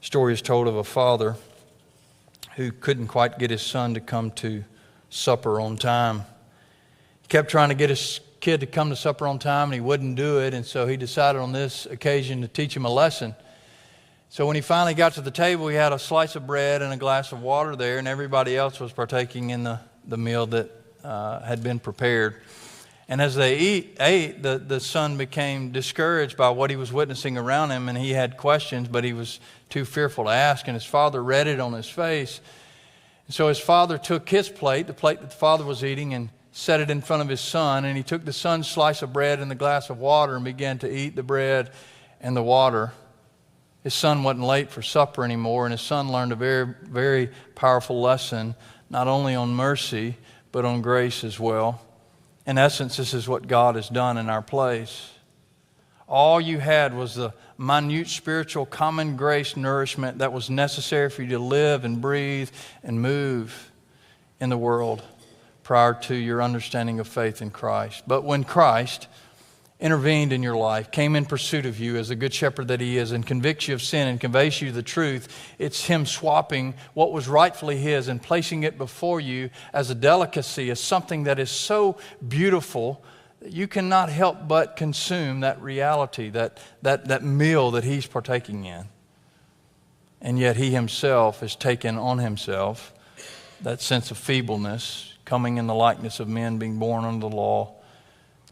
Story is told of a father who couldn't quite get his son to come to supper on time. He kept trying to get his kid to come to supper on time, and he wouldn't do it, and so he decided on this occasion to teach him a lesson. So when he finally got to the table, he had a slice of bread and a glass of water there, and everybody else was partaking in the meal that had been prepared. And as they ate, the son became discouraged by what he was witnessing around him, and he had questions, but he was too fearful to ask, and his father read it on his face. And so his father took his plate, the plate that the father was eating, and set it in front of his son, and he took the son's slice of bread and the glass of water and began to eat the bread and the water. His son wasn't late for supper anymore, and his son learned a very, very powerful lesson, not only on mercy, but on grace as well. In essence, this is what God has done in our place. All you had was the minute spiritual common grace nourishment that was necessary for you to live and breathe and move in the world prior to your understanding of faith in Christ. But when Christ intervened in your life, came in pursuit of you as a good shepherd that he is, and convicts you of sin and conveys you the truth, it's him swapping what was rightfully his and placing it before you as a delicacy, as something that is so beautiful that you cannot help but consume that reality, that meal that he's partaking in. And yet he himself has taken on himself that sense of feebleness, coming in the likeness of men, being born under the law,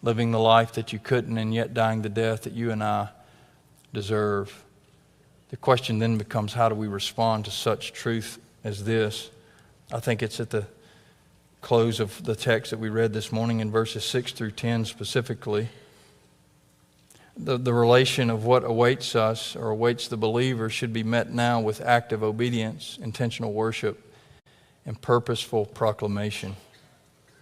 living the life that you couldn't, and yet dying the death that you and I deserve. The question then becomes, how do we respond to such truth as this? I think it's at the close of the text that we read this morning in verses 6 through 10 specifically. The relation of what awaits us or awaits the believer should be met now with active obedience, intentional worship, and purposeful proclamation.